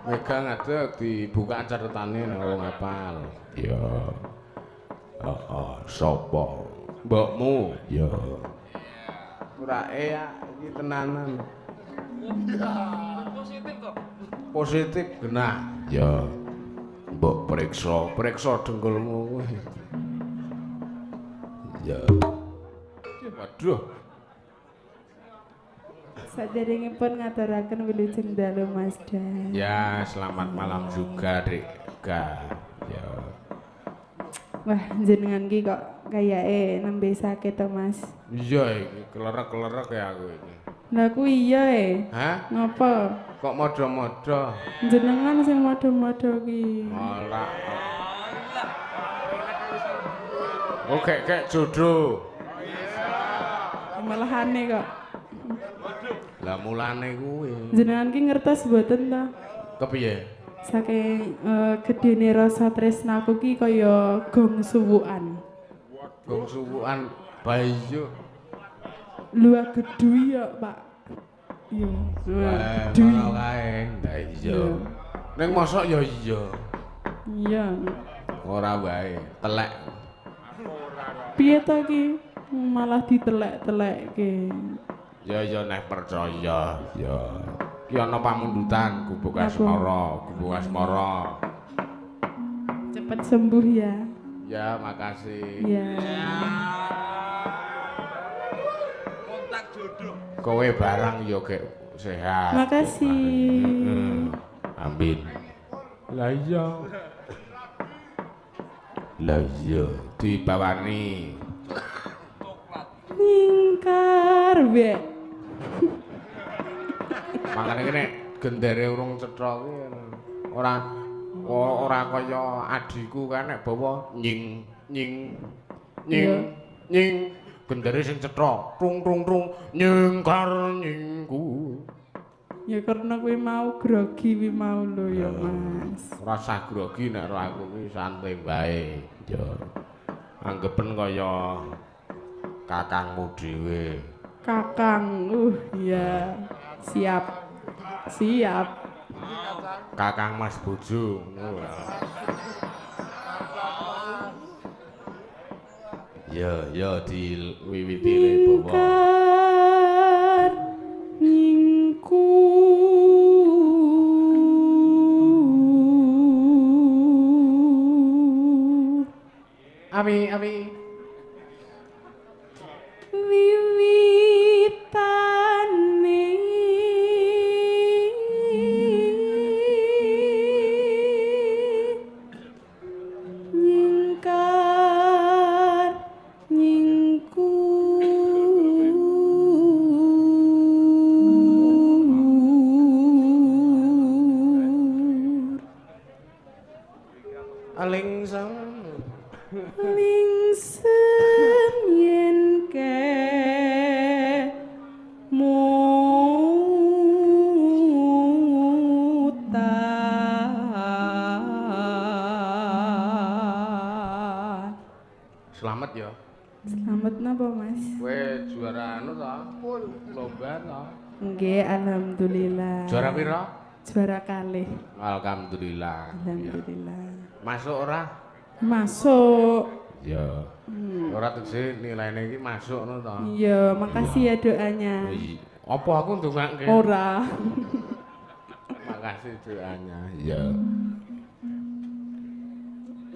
megang adek dibuka catetane nek wong hafal. Ya. Heeh, sapa? Mbokmu. Ya. Ora ya iki tenanan. Positif kok. Positif genah. Ya. Mbok periksa dengkulmu kuwi. Ya. Waduh. Saderengipun ngaturaken wilujeng dalu Mas Dan. Ya, selamat malam juga, Dik. Ya. Wah, jenengan ki kok kayake nembe sakit to, Mas. Iya iki kelerek-kelerek ya aku iki. Lah ku iya Hah? Ngapa? Kok modo-modo? Jenengan sing modo-modo ki. Ora. Oh, kek jodoh. Malahane kok. Lah mulane kuwi. Jenengan ki ngertos mboten ta? Kepiye? Saking gedene rasa tresnaku ki kaya gong suwukan. Gong suwukan bayo. Luwih gedhu ya, Pak. Iya. Wah, ngono kae. Lah iya. Ning mosok ya iya. Iya. Ora wae, telek. Piye ta ki? Malah ditelek-telekke. Ya nek percaya ya. Ki ana pamundutan gubuk asmara. Cepet sembuh ya. Ya, makasih. Ya. Kontak jodoh. Kowe barang ya gek sehat. Makasih. Amin. Lah iya dibawani. Ningkar be. Makane kene gendere urung cetha kuwi ora kaya adiku kan nek bawa nying gendere sing cetha trung nyingkar nyingku. Ya karena kuwi mau grogi kuwi mau lho ya Mas. Ora usah grogi nek ora aku kuwi santai bae. Ya. Anggepen kaya kakangmu dhewe. Kakang, iya. Siap. Kakang Mas Bojo. Ya diwiwiti le bawa. Nyingku. Ami. Wiwitane nyingkar nyingku Alingsem lingsen yen ke mutan. Selamat ya. Selamat napa Mas? Kowe juara anu ta? Lomba ta? Nggih, alhamdulillah. Juara pira? Juara kalih. Alhamdulillah. Alhamdulillah. Masuk ora? Masuk. Ya. Ora tegese nilaine iki masuk ngono ta? Iya, makasih ya doanya. Apa aku ndongake? Ora. Makasih doanya. Ya.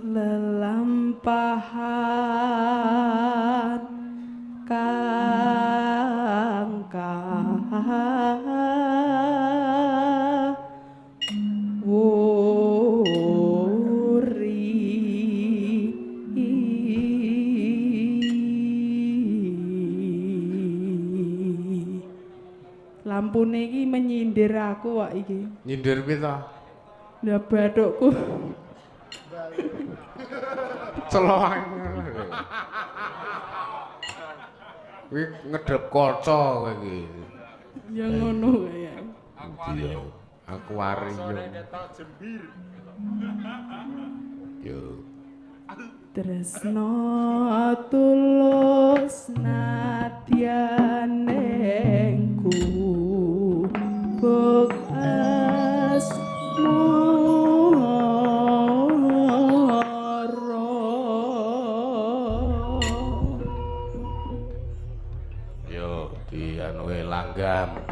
Lelampahan kangka wuri lampune iki menyindir aku kok iki. Nyindir piye ta? Lah bathukku Celoang. Kuwi ngedep kaca kowe iki. ya ngono ya. Iya. Akuarium. Yo. Tresno tulus nadyanengku bok asmu langgam.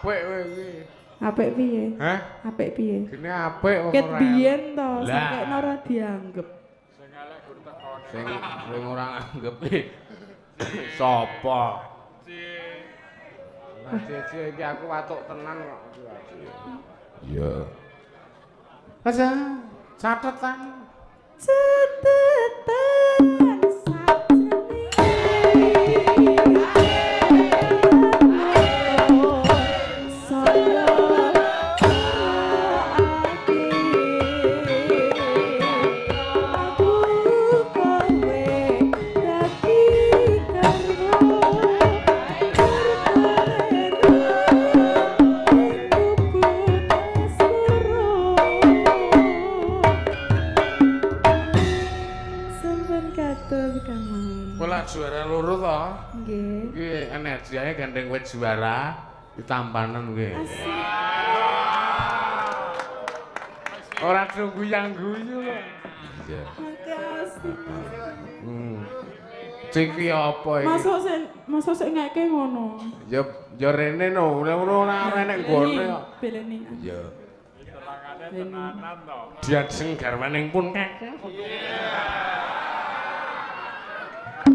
apik kowe iki. Apik piye? Hah? Apik piye? Gene apik kok ora. Ket biyen to, sakekno ora dianggep. Sing elek gur tekone. Sing ora nganggep iki. Sapa? Cie iki aku watuk tenan kok. Iya. Aja catetan. Catetan juara loro to. Nggih. Iki energiane gandeng wit juara ditampanen nggih. Ora tunggu yang guyu lho. Iya. Makasih. Ciki apa iki? Masuk sik ngeke ngono. Ya rene no, ora enek gone kok. Beleni. Iya. Diajeng garwaning pun keke.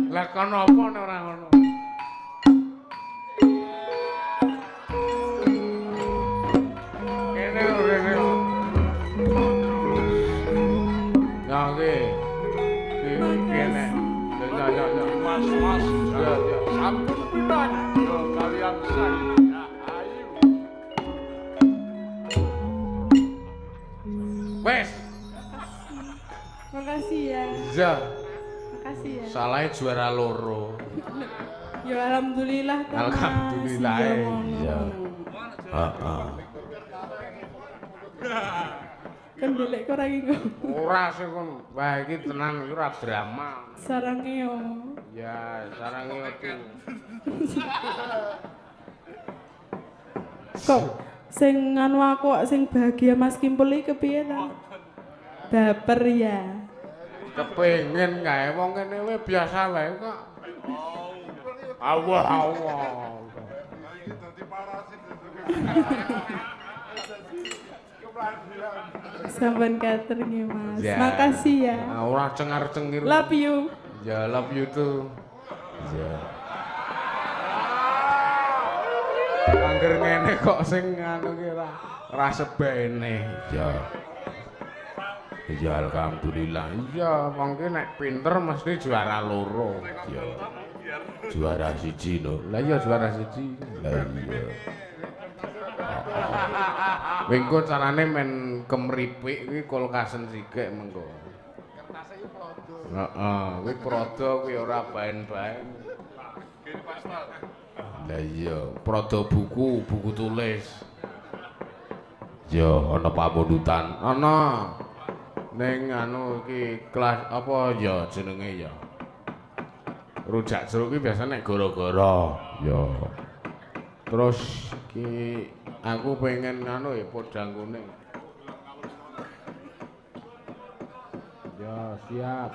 Lah kono apa nek ora ngono? Kene rene. Ya nggih. Kene. Ya. Mas. Ya. Sampun pisan. Yo kalian sak. Ya ayo. Wes. Makasih ya. Iya. Makasih ya. Salahnya juara loro. Ya alhamdulillah tenan. Alhamdulillah. Iya. Heeh. Kan delek kok ora iki. Ora sing kon. Wah iki tenan iki ora drama. Sarange yo. Ya, sarange itu. Kok sing anu aku sing bahagia Mas Kimpul iki kepiye ta? Baper ya. Kepengin kae wong kene wae biasa wae kok. Allah. Sampeyan kater nggih Mas. Ya. Makasih ya. Ora cengar-cengir. Love you. Ya, love you too. Ya. Angger ngene kok sing anu ki ora sebene. Ya. Ya alhamdulillah. Iya, mungkin nek pinter mesti juara loro. Ya. Juara siji lho. Lah iya juara siji. Lah iya. Wengko carane men kemripik kuwi kulkasen sikik mengko. Kertase iki prodo. Heeh, kuwi prodo kuwi ora baen-baen. Lah iya, prodo buku tulis. Ya ana pamundutan. Ana. Ning anu iki kelas apa ya jenenge ya. Rujak jeruk iki biasa nek gara-gara ya. Terus iki aku pengen anu ya podang kuning. Ya siap.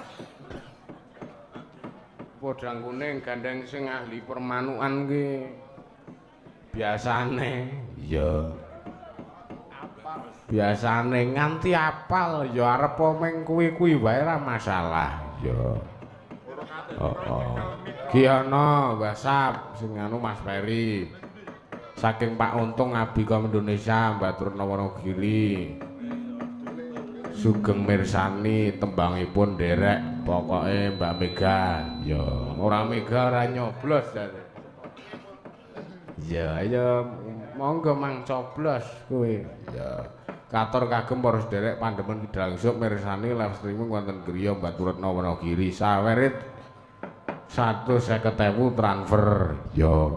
Podang kuning gandeng sing ahli permanukan ki. Biasane ya. Biasane nganti apal ya arep meng kuwi-kuwi wae ora masalah ya. Ki ana WhatsApp sing anu Mas Peri. Saking Pak Untung Abicom Indonesia Mbatur Wonogiri. Sugeng mirsani tembangipun derek pokoke Mbak Mega ya. Ora Mega ora nyoblos jare. Ya ayo monggo mang coblos kowe ya. Katur kagem para sederek pandemen kidal esuk mirsani live streaming wonten griya Mbatur Wonogiri sawerit 150.000 transfer ya.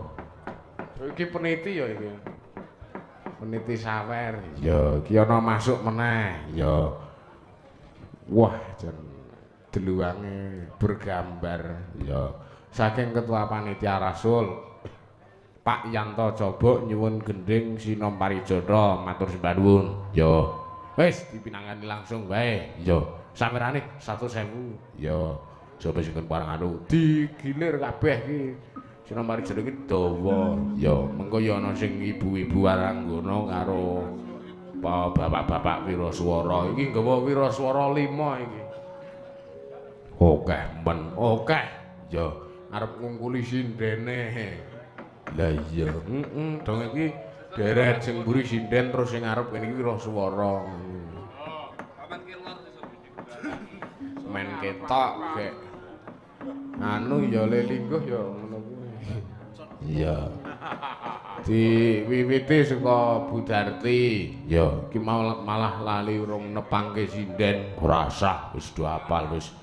Iki peniti ya iki. Peniti sawer ya iki ana masuk meneh ya. Wah jan deluwange bergambar ya. Saking Ketua Panitia Rasul Pak Yanto coba nyuwun gending Sinom Parijana matur sembah nuwun. Ya. Wis dipinangani langsung wae. Ya. Samerane 100.000. Ya. Coba sing parang anu digilir kabeh iki. Sinom Parijana iki dawa. Ya, mengko ya ana sing ibu-ibu Waranggana karo bapak-bapak wiraswara. Iki nggawa wiraswara 5 iki. Akeh men, akeh. Ya. arep ngungkuli sindene. Lah iya. Dong iki deret sing mburi sinden terus sing ngarep kene iki roh swara. Men ketok gek. Anu ya lelingguh ya ngono kuwi. Iya. Diwiwiti saka Budarti. Ya, Iki malah lali urung nepangke sinden. ora usah wis do apal wis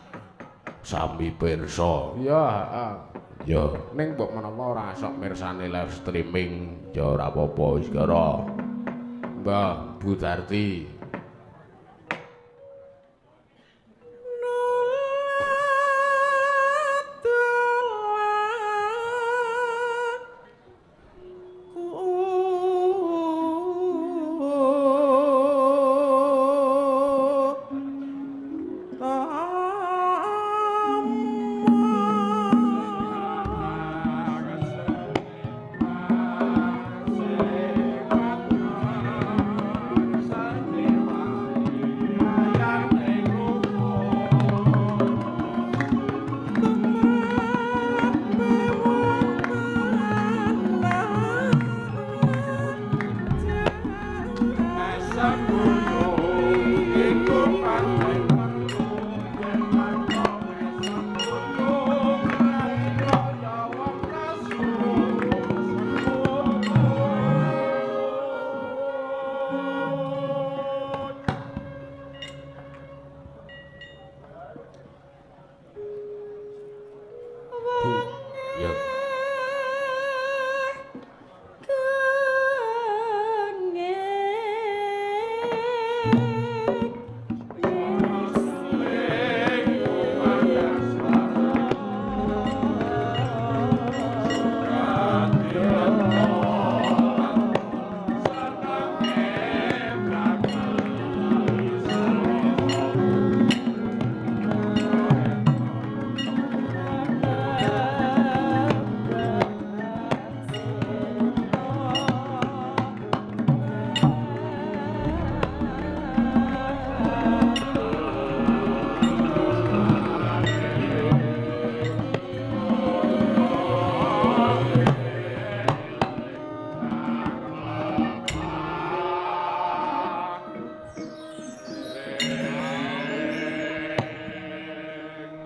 sami pirsa. Ya, heeh. Ya, Ning mbok menapa ora sok mirsani live streaming ya ora apa-apa wis karo. Mbah Budarti.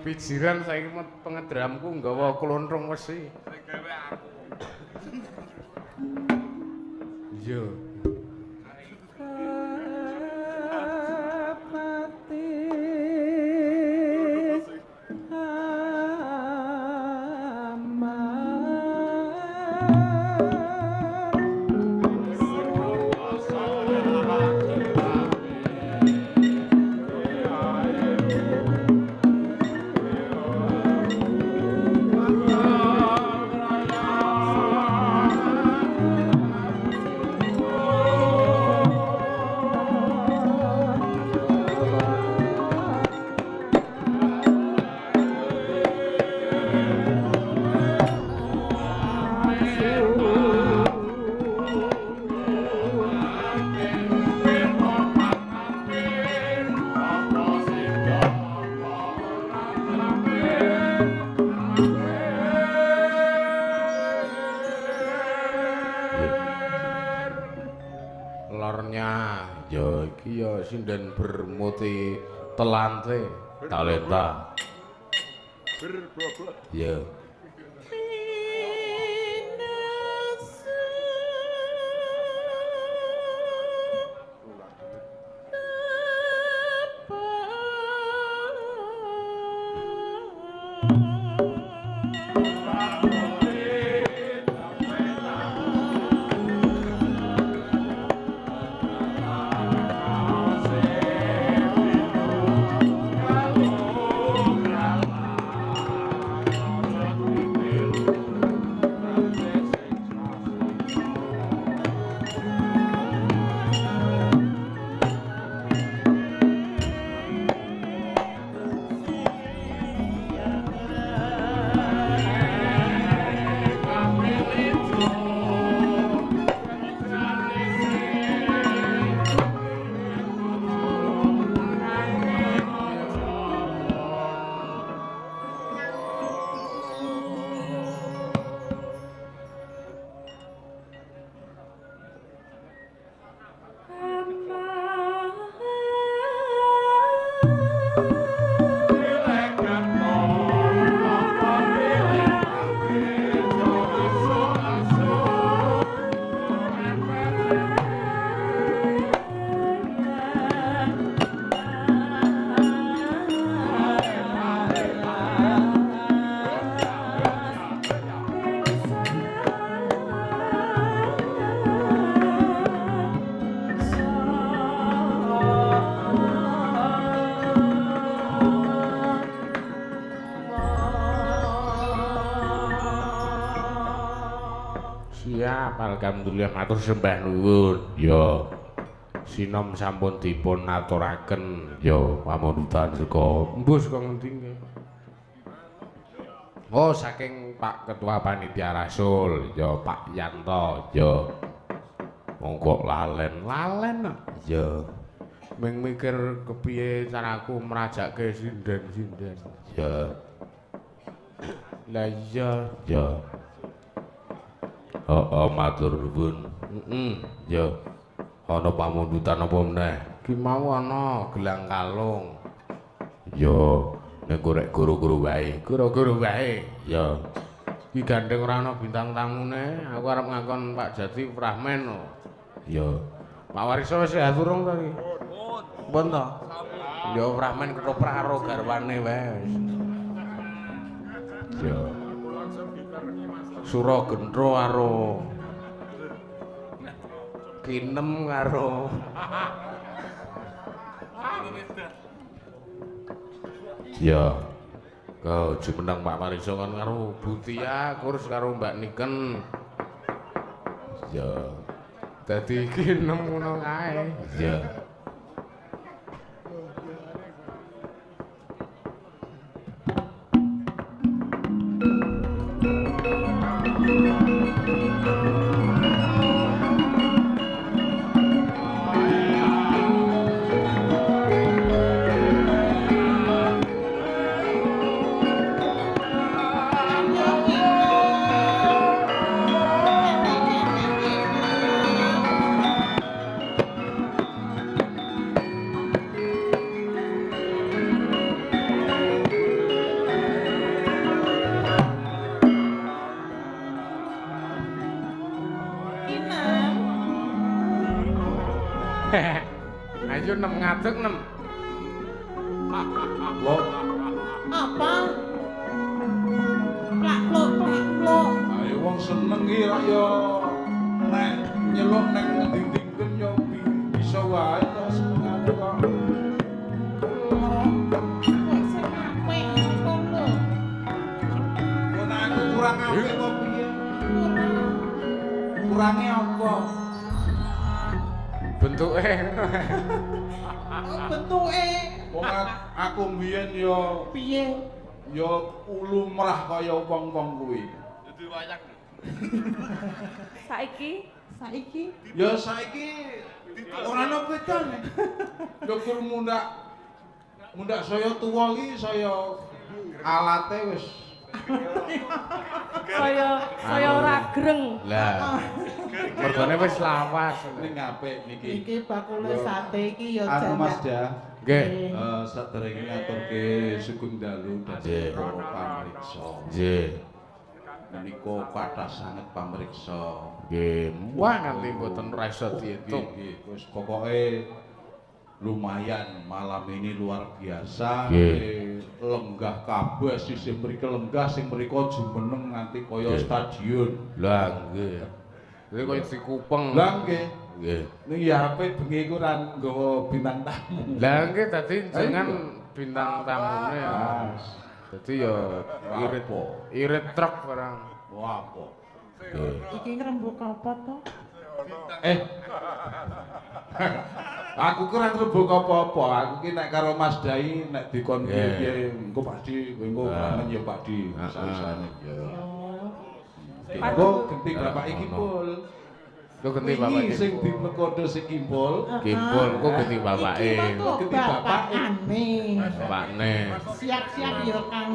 Pijiran saiki pengedramku nggawa klontrong wesi. Iya. Lornya ya iki ya sinden bermuti telante Talenta. berbobot. Ya. Alhamdulillah matur sembah nuwun. Ya. Sinom sampun dipun aturaken ya pamundutan saka embus kok ngendi nggih. Oh, saking Pak Ketua Panitia Rasul, ya Pak Yanto, ya. Monggo lalen ya. Ming mikir kepiye caraku merajakke sinden-sinden. Ya. Lah iya, ya. Matur nuwun. Ya. Ana pamundutan apa meneh? Ki mau ana gelang kalung. Ya. Nek korek guru-guru wae. Guru-guru wae. Ya. Ki gandeng ora ana bintang tamune, aku arep ngakon Pak Jati Prahmen. Ya. Pak Wariso wis sehat urung to iki? Pun to. Ya Prahmen ketoprak karo garwane wae wis. Ya. Sura Gendro karo Kinem karo ya kau jumeneng Pak Mariso kan karo Butia kurus karo Mbak Niken ya dadi Kinem ngono kae ya ayo nem ngadeg nem Loh, Apa? Plak-plok. ayo wong seneng iki ra ya nek nyeluk nek ngendi-endi yo bisa wae to senengane kok. Kok sing apik ngono. Yo nek aku kurang apik kok piye? Kurange apa? bentuke Bentuke Wong aku mbiyen yo piye? yo ulumrah kaya wong-wong kuwi. Saiki Ya saiki ora ana bedane. Yo kur mundak saya tuwa iki saya alate wis Saya ora greng. lah mergone wis lawas ning apik niki. iki bakule sate iki ya Aku Mas jangan. Dah. nggih Saderenge ngaturke sugeng dalu dhateng para pamriksa. nggih Menika kathah sanget pamriksa. nggih wah nganti mboten ora iso diitung Nggih, wis pokoke lumayan malam ini luar biasa. Nggih. Lenggah kabeh sing mriki lenggah sing mriko jumeneng nganti kaya Nggih. stadion. lah nggih iki koyo dikupeng Lah nggih. nggih Ning ya ape bengi iku ra nggawa bintang tamu. lah nggih dadi jenengan bintang tamune Mas. dadi ya irit truk barang Wah apa? nggih Iki ngrembug apa to? Aku kurang rebuk apa-apa. Aku ki nek karo Mas Dai nek dikon Nggih. piye engko Pakdi, engko kangen ya Pakdi. Sane ya. Engko genti bapak iki pul. kok genti bapak Wingi sing dimekodo sing impul. Kimpul kok genti bapake Ganti bapakane. bapakne Siap-siap ya Kang.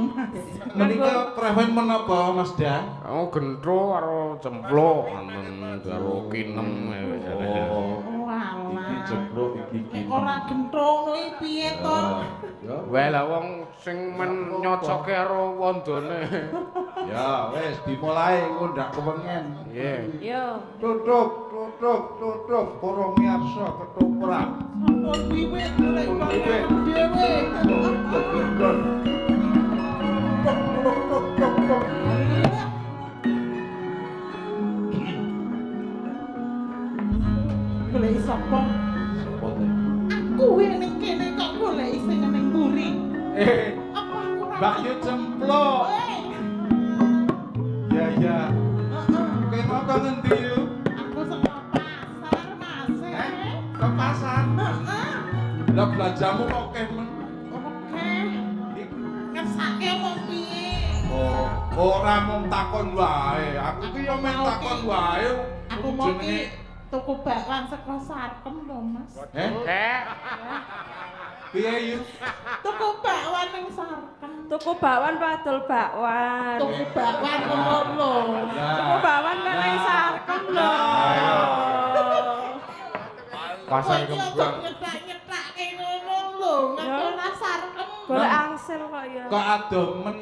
Menika preven menapa Mas Da? oh gentro karo cempluk karo kinem Oh, iki Walah. jeblok iki iki. Ora gentro ngono iki piye to? Ya, wae lah wong sing men nyocoke karo wondone ya wis dimulai engko ndak kewengen. nggih Yo. Tutuk para miyarsa ketoprak. Sampun wiwit golek bayar dhewe. Golek sapa? Sopo teh? Kuwi ning kene kok golek sing ning mburi. Apa aku ora? Mbak Yu cemplok. Ya ya. Heeh. Kene kok ngendi Yu? Ke pasar. Heeh. Lah belanjamu kok kemen. Oke. Ngesake wong piye? Oh, ora mung takon wae. Aku ki yo mung takon wae. Aku mau ki tuku bakwan saka Sarkem lho, Mas. Piye yu? Tuku bakwan ning Sarkem. Tuku bakwan padol bakwan. Tuku bakwan ngono lho. Tuku bakwan kan ning Sarkem lho. Pasar Kok iki Kembang. aja nyetak-nyetake ngono lho, ngene Sarkem. Golek angsel kok ya. Kok adomen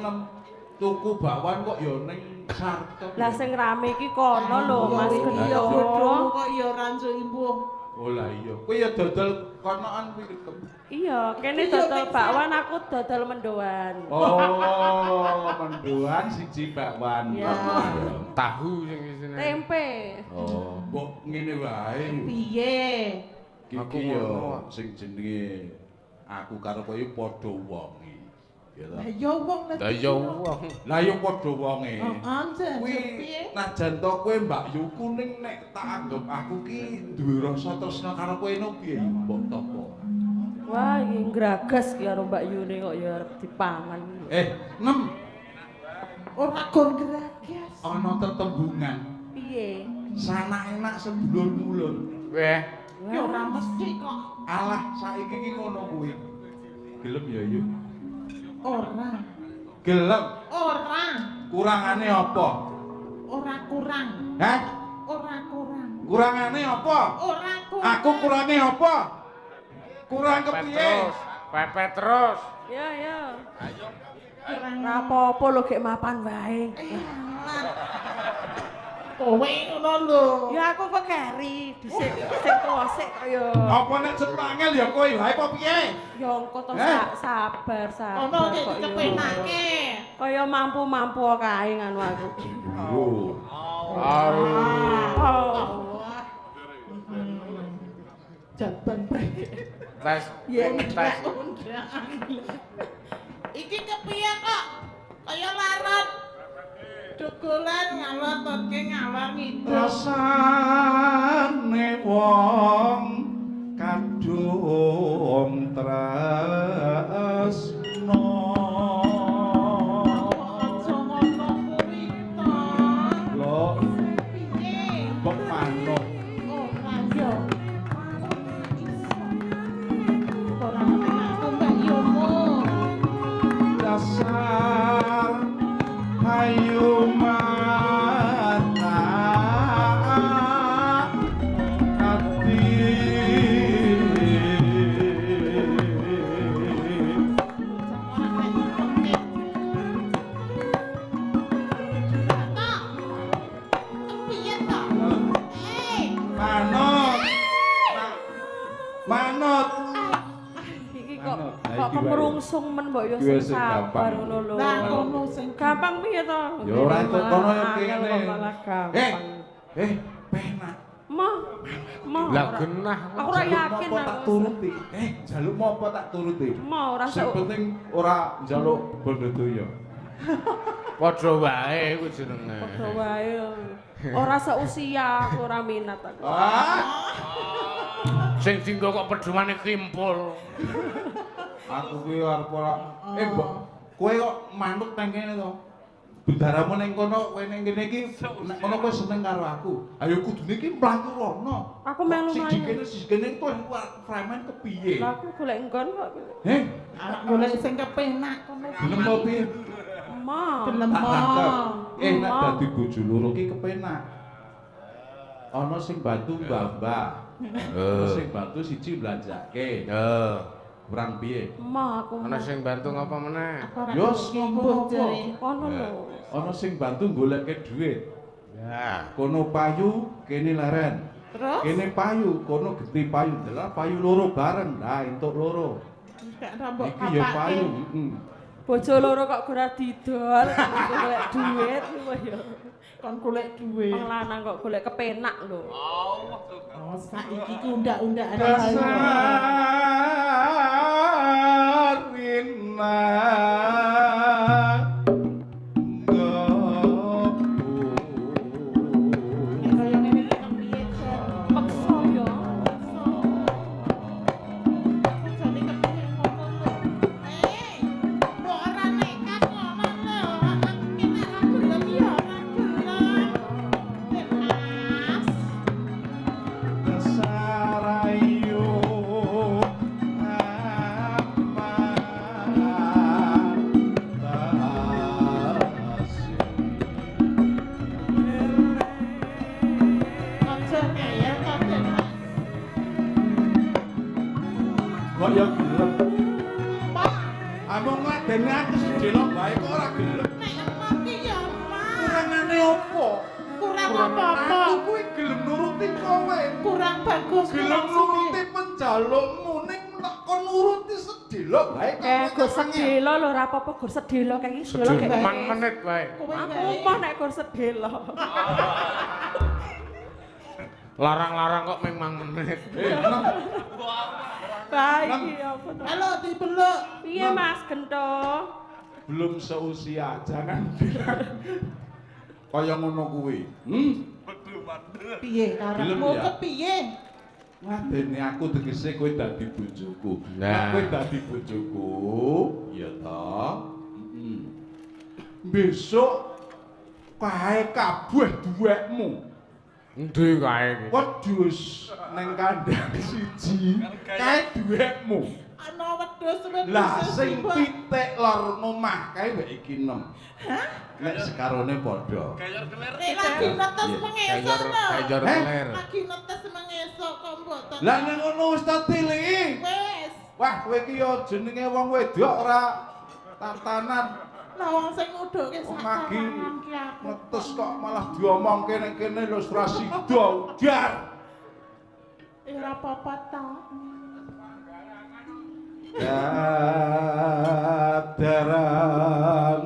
tuku bakwan kok yo ning Sarkem. Lah sing rame iki kono lho, Mas Iya, Gento. bodhomu kok ya ora njuk imbuh. Oh lah iya. Kowe ya dodol konoan kuwi ketemu. Iya, kene dodol bakwan, aku dodol mendoan. Oh, mendoan siji bakwan. Iya. Tahu sing isine. Tempe. Oh, mbok ngene wae. Piye? Aku Iki yo ngono. sing jenenge aku karo kowe padha wonge. Ya ta. Lah ya wong nek. Lah ya wong. Lah yo padha wonge. Anjen Kuwi piye? najan to kowe Mbak Yuku ning nek tak anggap aku ki duwe rasa tresna karo kowe no piye mbok topo. Wah, iki ngragas ki karo Mbak Yune kok ya arep dipangan. Nem Ora gon gragas. ana tetembungan. Piye? Sana enak sebulur-mulur. Weh, Ya ora mesti kok. Alah saiki ki ngono kuwi. Gelem ya yuk. Ora. Gelem. Ora. Kurangane apa? Ora kurang. Hah? Ora kurang. Kurangane apa? Ora kurang. Aku kurange apa? Kurang pepet kepiye? terus. Pepet terus. Ya, ya. kurang. Ora apa-apa lho gek mapan wae. Kowe ngono lho. Ya aku kok keri dhisik sing tuwa sik kaya. Apa nek cepangel ya kowe wae apa piye? Ya engko to Eh? sabar Ono sabar nek kok ya. kepenake. Kaya mampu-mampu kae nganu aku. Oh. Oh. Jaban brek. Tes. Yen Tes. Iki kepiye kok? Kaya larat. Dogolan ngalotke ngawang ngidul. Rasane wong kadung tresno. Aja ngono kuwi to. Lho, Piye? mbok manut. Ora yo. Ora aku Mbak Yomo. Dasar hayu mata hati Piye to? manut manut iki kok Anu, nah kok iki wae. kemerungsung men mbok yo Iki sing wis sing sabar gampang. ngono lho. Lah kono sing Gampang piye to? Ya ora entuk kono ya Angel kene. kok malah gampang. Penak. Mah. Mah. Lah ora- genah. Aku ora yakin Jaluk apa tak aku. turuti. Jaluk apa tak turuti. Mah ora Sing sok penting ora njaluk bondo doyo. Padha wae kuwi jenenge. padha wae. Ora seusia aku ora minat aku. Sing dienggo kok pedomane kimpul. Aku kuwi arep ora mbok kowe kok manut nang kene to. Bendaramu ning kono, kowe ning kene iki nek kono kowe seneng karo aku. Ayo kudune iki mlaku rono. Aku melu Siji main. kene siji kene kowe fremen kepiye? Lah aku golek nggon kok. arep golek sing kepenak kono. Gelem apa piye? Mah. Gelem Tak tangkep. Nek Ma. dadi bojo loro ki kepenak. Ana sing bantu mbah-mbah. Ana sing bantu siji belanjake. Heeh. Kurang piye? Mah aku. Ana sing bantu ngapa meneh? Yo ngomong jare. Kono lho. Ana sing bantu goleke dhuwit. Ya. Kono payu, kene leren. Terus Kene payu, kono gede payu. Delah payu loro bareng. Nah, entuk loro. gak rambut Iki ya payu. Bojo loro kok ora didol, golek duit kok ya. kon golek duit. Wong lanang kok golek kepenak lho. Oh, saiki ku undak-undakan Dasarina Kaya ngene iki kepiye, Jan? Peksa ya. Kok ya gelem. Amung ngladeni aku sedelok bae kok ora gelem. Nek emang ki ya, Mas. Kurangane opo? Kurang apa-apa. Aku kuwi gelem nuruti kowe. Kurang bagus. Gelem nuruti penjalukmu ning nek kon nuruti sedelok bae Gur sedelo lho ora apa-apa gur sedelo kayak iki sedelo Sedih kayak 5 menit wae. aku mah nek gur sedelo. Larang-larang kok memang menit. Baik apa to? Halo dipeluk. Piye Mas Gento? Belum seusia jangan bilang kaya ngono kuwi. Piye karepmu Gelem ya? kepiye? Ngadeni aku tegese kowe dadi bojoku. Nah. Nek kowe dadi bojoku, ya ta. Besok kae kabeh duwekmu. Endi kae iki? Wedhus ning kandang siji, kae duwekmu. Ana wedhus wedhus. Lah sing pitik lor omah kae wek iki 6. Hah? Nek sekarone padha. Nek lagi netes mengesok no. Kajor Eh? keler. Lagi netes mengesok kok mboten. Lah nek ngono wis tak tiliki. Wes. Wah, kowe iki yo jenenge wong wedok ora tatanan. Lah wong sing nguduke Wong sak lagi kanan ki aku. netes kok malah diomongke ning kene lho ora sida ujar. Ora apa-apa ta. Dadaran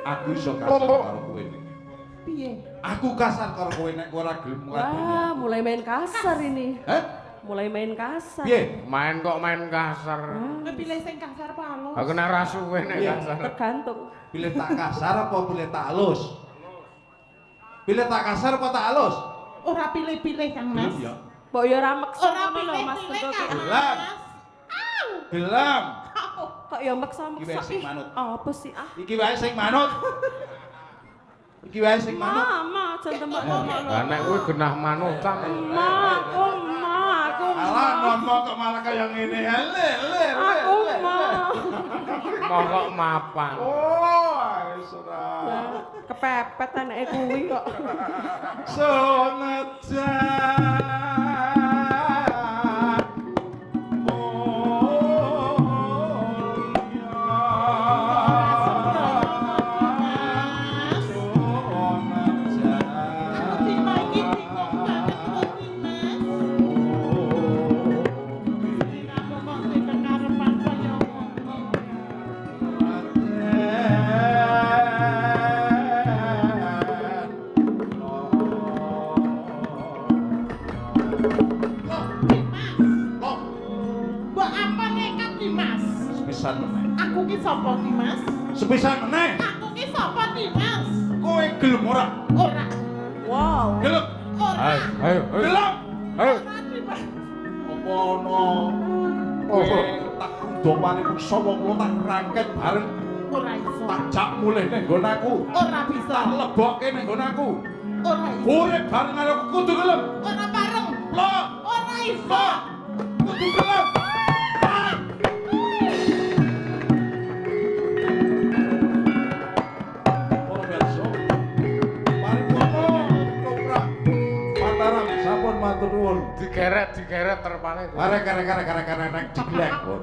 aku iso kasar karo kowe nek. Piye? Aku kasar karo kowe nek ora gelem ngadeni. Wah, mulai main kasar ini. Hah? Mulai main kasar. Piye? Main kok main kasar. Kowe pilih sing kasar apa halus? Aku nek ra suwe nek Iya. kasar. Tergantung. Pilih tak kasar apa pilih tak halus? Pilih tak kasar apa tak halus? Ora pilih-pilih Kang Mas. Gelem ya. Mbok yo ora maksa Ora ngono lho Mas pilih-pilih Gento. Kang Gelem. Mas. Gelem. Kok yo maksa Iki wae sing manut. Apa sih ah? Iki wae sing manut. Iki wae sing manut. Mama, aja tembak mama lho. Lah nek kowe genah manutan. Ma, aku. Alah ngomong kok malah kaya ngene. Le. Aku Mokok mapan. Oh, wis ora. kepepet anake kuwi kok. Sepisan meneh. Aku ki sapa ki Mas? Sepisan meneh. Aku ki sapa ki Mas? Kowe gelem ora? Ora. Wow. Gelem. Ora. Ayo. Gelem. Ayo. Mas. Apa ana kowe tak domane mungsa wong kula tak rangket bareng Ora iso. tak jak mulih ning nggon aku. Ora bisa. Tak lebokke ning nggon aku. Ora iso. Urip bareng karo aku kudu gelem. Ora bareng. Loh, Ora iso. kudu gelem. Ora biasa. Mari kono koprak. Mataram sampun matur nuwun. Digeret terpale. Arek jeglek pun.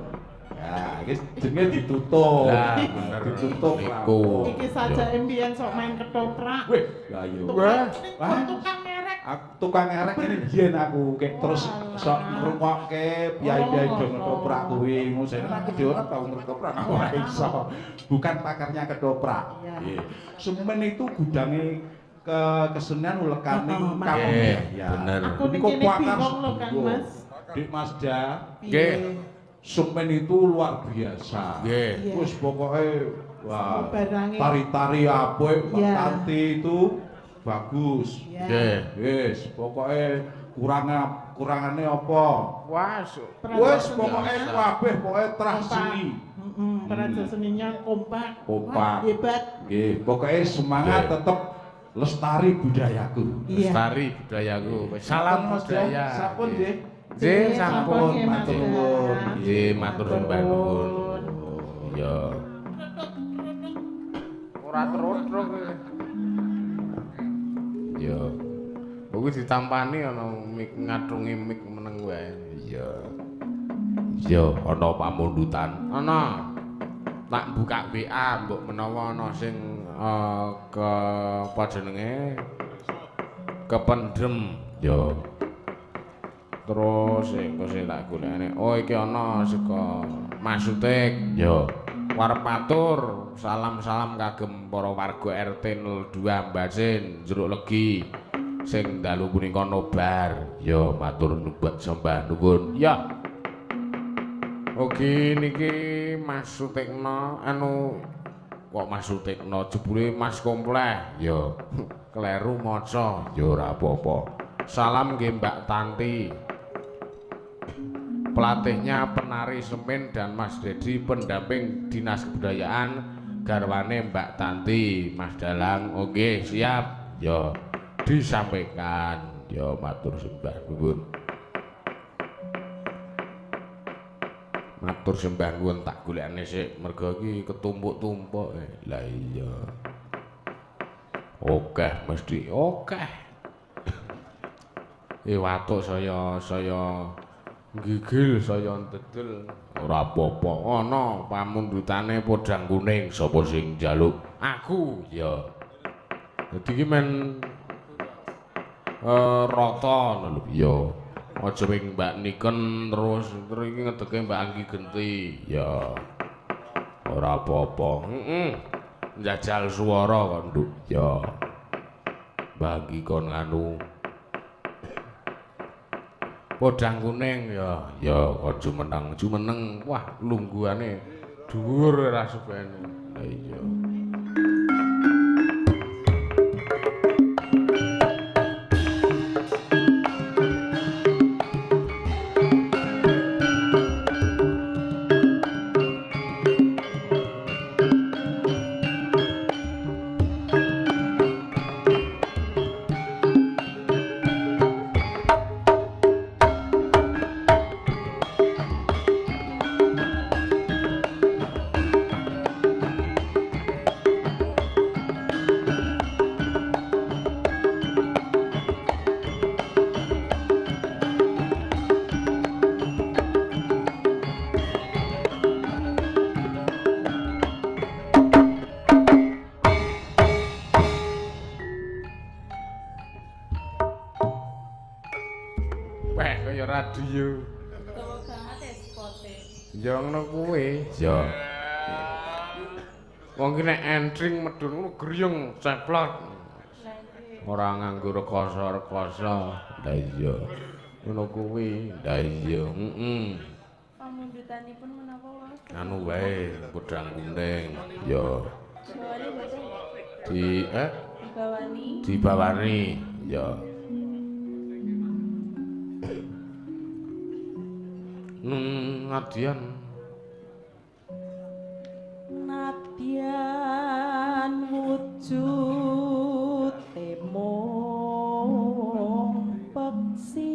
Ya, iki jenenge ditutup. Lah, bener. Ditutup Iku. Iki saja impian sok main ketoprak. Wih, ya yo. Tukang merek. Aku tukang erek ini biyen aku kek terus sok ngrungokke biaya-biaya do ketoprak kuwi. Ngusene aku dhewe ora tau ketoprak aku ora iso. Bukan pakarnya ketoprak. Iya. Nggih. Semen itu gudange kesenian ulekaning Mak. kampung Nggih, ya. bener. Aku Ini mikirnya kok pakar bingung loh kan sebuah. Mas. Dik Masda, Nggih. semen itu luar biasa. Nggih. Iya. Terus pokoknya wah, Barangnya. tari-tari apa Mbak Iya. Tanti itu bagus. Ya. Nggih. Wis, pokoknya kurangannya apa? Wah, Wis pokoknya kabeh pokoknya terah seni. Peraja seninya kompak. Kompak. Wah, hebat. Nggih, pokoknya semangat Nggih. tetep lestari budayaku. Iya. Lestari budayaku. Salam Mas budaya. Sampun nggih. Nggih, Nggih, sampun. nggih, Mas. Matur nuwun. Nggih, matur sembah nuwun. Ya. Ora terus-terus. Ya. Kuwi ditampani ana mik ngatungi mik meneng wae. Ya. Ya, ana pamundutan. Ana. Tak buka WA mbok menawa ana sing ke apa jenenge kependem. Ya. Terus engko sing tak golekane. Oh iki ana saka Mas Utik. Ya. Warep matur salam-salam kagem para warga RT 02 Mbasin Jeruk Legi sing dalu punika nobar. Ya, matur nuwun sembah nuwun. Ya. Oke niki Mas Sutikno anu kok Mas Sutikno jebule Mas Kompleh. Ya. Kleru maca. Ya ora apa-apa. Salam nggih Mbak Tanti. Pelatihnya penari semen dan Mas Dedi pendamping Dinas Kebudayaan garwane Mbak Tanti. Mas Dalang, oke siap. Ya, Disampaikan. ya matur sembah nuwun. Matur sembah nuwun tak golekane sik mergo iki ketumpuk-tumpuk. Lah iya. Oke mesti oke. Watuk saya gigil saya ndedel Ora apa-apa. ana pamundutane podang kuning. Sapa sing njaluk? Aku Ya. dadi iki men rata ngono lho. Ya. Aja wing Mbak Niken terus iki ngedeke Mbak Anggi Genti. Ya. Ora apa-apa. Njajal swara kok, Nduk. Ya. Bagi kon anu. Podang kuning ya. Ya kon jumeneng. Wah, lungguhane dhuwur ora supene. Lah iya. Weh kaya radio. Utawa banget ya spote. Ya ngono kuwi. Ya. Wong ki nek entring medhun ngono griyeng ceplok. Lah iki Ora nganggo rekoso-rekoso. Lah iya. Ngono kuwi. Lah iya. pamundutanipun menapa Mas? Anu wae podang kuning. Ya. Suwane boten Di dibawani. dibawani. Ya. Ngadian Nadyan wujud temong peksi.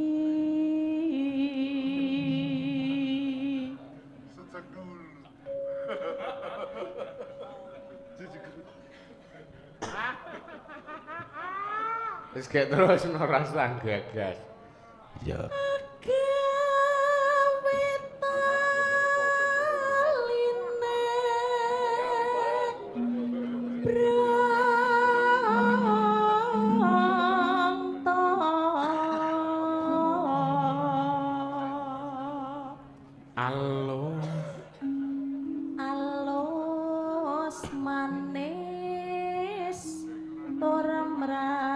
wis gek terus noras lang gagas. Ya. Gawe taline brangta Allo alus manis tur mrang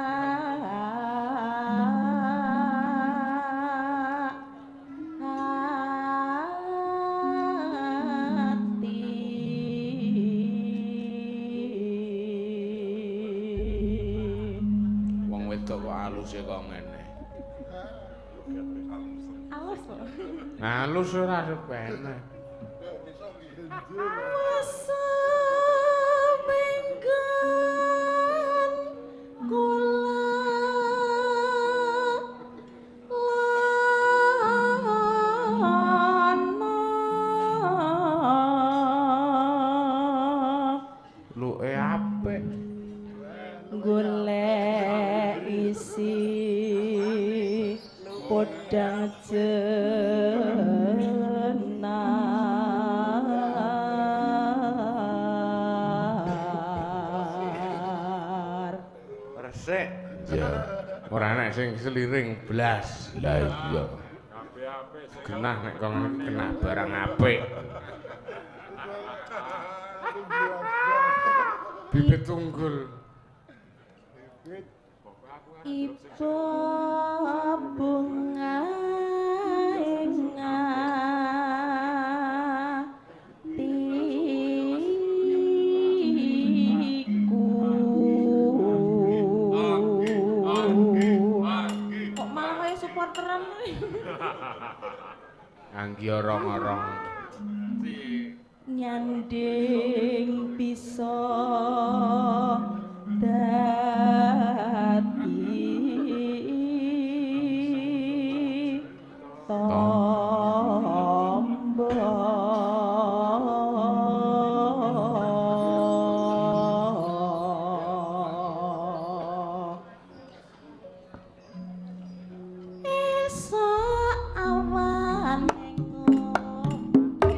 wedok kok aluse kok ngene. Alus kok. Halus ora sepene. Masa menggan kula Luke apik. golek isi podang jenar Resik. Ya, Ora nek sing seliring blas. lah iya. Genah nek kok kena barang apik. Bibit tunggul. ibu bunga ingatiku kok malah kayak supporteran Anggi orong-orong. nyanding bisa dadi tombo esok awan ngombe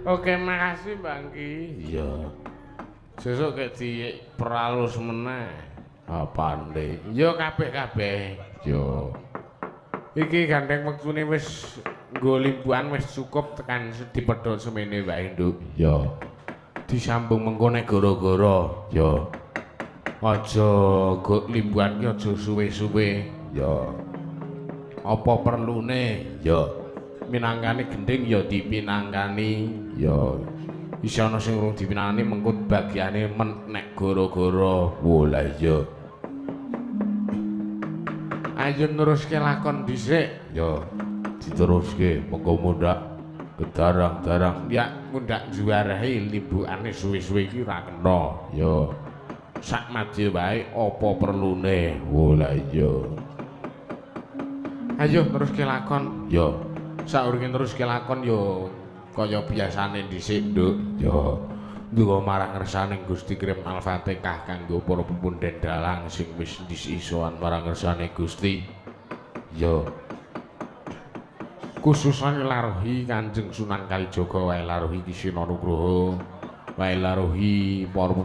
Oke, makasih Bangki. Iya. Sesuk kek diperalus meneh. Apane? Yo kabeh-kabeh. Yo. Iki gandeng wektune wis nggo limbuhan wis cukup tekan dipedhot semene wae, Nduk. Yo. Disambung mengko nek gara-gara. Yo. Aja go limbuhan ki aja suwe-suwe. Yo. Apa perlune? Yo. Minangkani gending ya dipinangkani. Yo. Isi ana sing urung dipinangkani mengko bagiane men nek gara-gara. Oh lah iya. Ayo neruske lakon dhisik. Yo. Diteruske mengko mundak kedarang-darang. Ya mundak juarahi limbukane suwe-suwe iki ra kena. Yo. Sak madya wae apa perlune. Oh lah iya. Ayo neruske lakon. Yo. Saurunge neruske lakon yo kaya biasane dhisik, Nduk. Yo. Ndonga marang ngersane Gusti Krim Al-Fatihah kanggo para pepunden dalang sing wis disisoan marang ngersane Gusti. Yo. Khususane laruhi Kanjeng Sunan Kalijaga wae laruhi Kisina Nugroho wae laruhi para